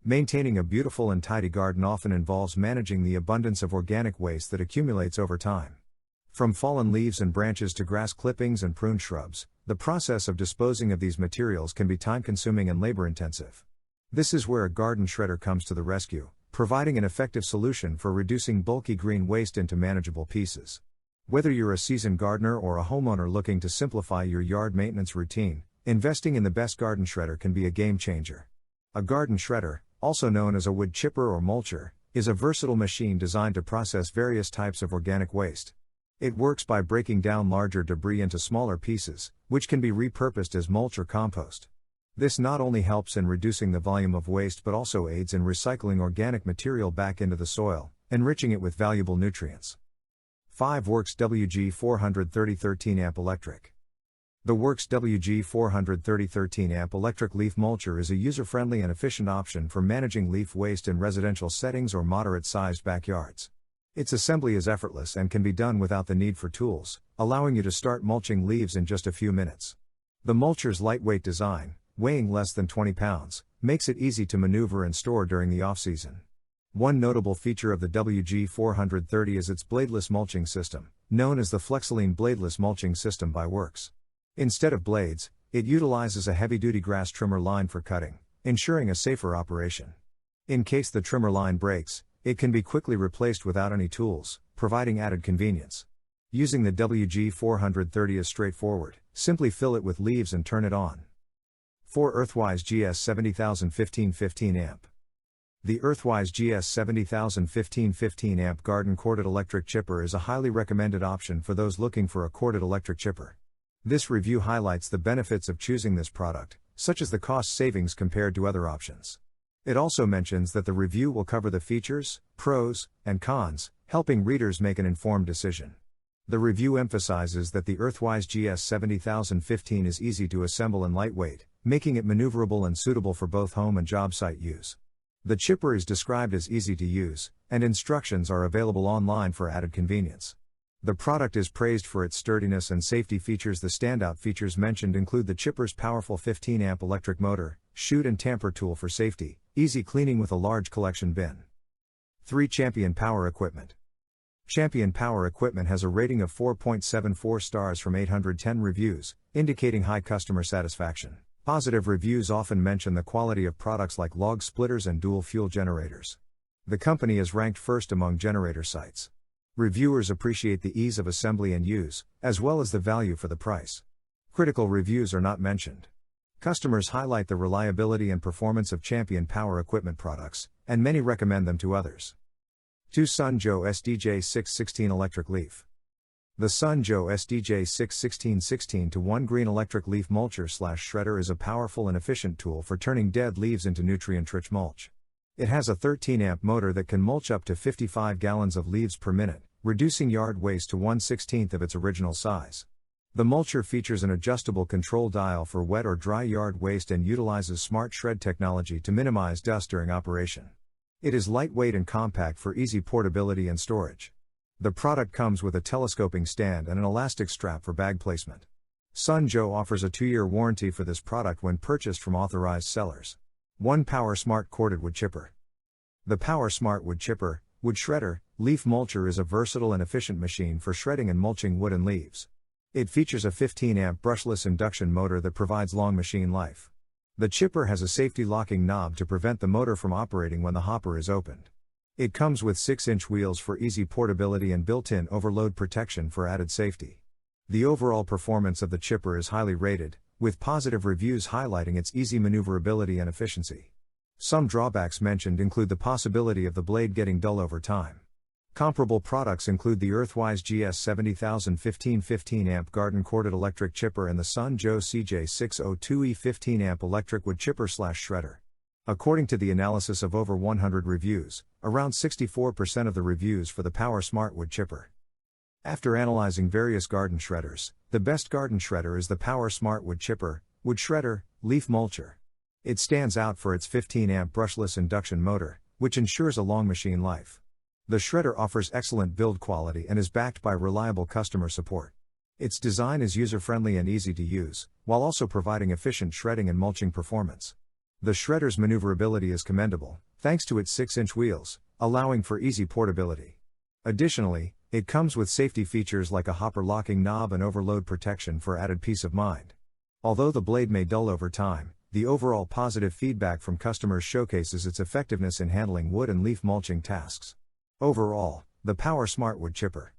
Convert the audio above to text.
Maintaining a beautiful and tidy garden often involves managing the abundance of organic waste that accumulates over time. From fallen leaves and branches to grass clippings and pruned shrubs, the process of disposing of these materials can be time-consuming and labor-intensive. This is where a garden shredder comes to the rescue, providing an effective solution for reducing bulky green waste into manageable pieces. Whether you're a seasoned gardener or a homeowner looking to simplify your yard maintenance routine, investing in the best garden shredder can be a game changer. A garden shredder, also known as a wood chipper or mulcher, is a versatile machine designed to process various types of organic waste. It works by breaking down larger debris into smaller pieces, which can be repurposed as mulch or compost. This not only helps in reducing the volume of waste but also aids in recycling organic material back into the soil, enriching it with valuable nutrients. 5 Worx WG43013 Amp Electric. The Worx WG43013 Amp Electric Leaf Mulcher is a user-friendly and efficient option for managing leaf waste in residential settings or moderate-sized backyards. Its assembly is effortless and can be done without the need for tools, allowing you to start mulching leaves in just a few minutes. The mulcher's lightweight design, weighing less than 20 pounds, makes it easy to maneuver and store during the off-season. One notable feature of the WG430 is its bladeless mulching system, known as the Flexiline Bladeless Mulching System by Worx. Instead of blades, it utilizes a heavy-duty grass trimmer line for cutting, ensuring a safer operation. In case the trimmer line breaks, it can be quickly replaced without any tools, providing added convenience. Using the WG430 is straightforward, simply fill it with leaves and turn it on. 4 Earthwise GS701515 Amp. The Earthwise GS701515 Amp Garden Corded Electric Chipper is a highly recommended option for those looking for a corded electric chipper. This review highlights the benefits of choosing this product, such as the cost savings compared to other options. It also mentions that the review will cover the features, pros, and cons, helping readers make an informed decision. The review emphasizes that the Earthwise GS70015 is easy to assemble and lightweight, making it maneuverable and suitable for both home and job site use. The chipper is described as easy to use, and instructions are available online for added convenience. The product is praised for its sturdiness and safety features. The standout features mentioned include the chipper's powerful 15-amp electric motor, chute and tamper tool for safety, easy cleaning with a large collection bin. 3 Champion Power Equipment. Champion Power Equipment has a rating of 4.74 stars from 810 reviews, indicating high customer satisfaction. Positive reviews often mention the quality of products like log splitters and dual fuel generators. The company is ranked first among generator sites. Reviewers appreciate the ease of assembly and use, as well as the value for the price. Critical reviews are not mentioned. Customers highlight the reliability and performance of Champion Power Equipment products, and many recommend them to others. 2 Sun Joe SDJ616 Electric Leaf. The Sun Joe SDJ616 16:1 Green Electric Leaf Mulcher/Shredder is a powerful and efficient tool for turning dead leaves into nutrient-rich mulch. It has a 13-amp motor that can mulch up to 55 gallons of leaves per minute, reducing yard waste to 1/16 of its original size. The mulcher features an adjustable control dial for wet or dry yard waste and utilizes smart shred technology to minimize dust during operation. It is lightweight and compact for easy portability and storage. The product comes with a telescoping stand and an elastic strap for bag placement. Sun Joe offers a 2-year warranty for this product when purchased from authorized sellers. 1 PowerSmart Corded Wood Chipper. The PowerSmart Wood Chipper, Wood Shredder, Leaf Mulcher is a versatile and efficient machine for shredding and mulching wood and leaves. It features a 15-amp brushless induction motor that provides long machine life. The chipper has a safety locking knob to prevent the motor from operating when the hopper is opened. It comes with 6-inch wheels for easy portability and built-in overload protection for added safety. The overall performance of the chipper is highly rated, with positive reviews highlighting its easy maneuverability and efficiency. Some drawbacks mentioned include the possibility of the blade getting dull over time. Comparable products include the Earthwise GS701515 Amp Garden Corded Electric Chipper and the Sun Joe CJ602E 15-amp Electric Wood Chipper/Shredder. According to the analysis of over 100 reviews, around 64% of the reviews for the PowerSmart Wood Chipper. After analyzing various garden shredders, the best garden shredder is the PowerSmart Wood Chipper, Wood Shredder, Leaf Mulcher. It stands out for its 15-amp brushless induction motor, which ensures a long machine life. The shredder offers excellent build quality and is backed by reliable customer support. Its design is user-friendly and easy to use, while also providing efficient shredding and mulching performance. The shredder's maneuverability is commendable, thanks to its 6-inch wheels, allowing for easy portability. Additionally, it comes with safety features like a hopper locking knob and overload protection for added peace of mind. Although the blade may dull over time, the overall positive feedback from customers showcases its effectiveness in handling wood and leaf mulching tasks. Overall, the PowerSmart wood chipper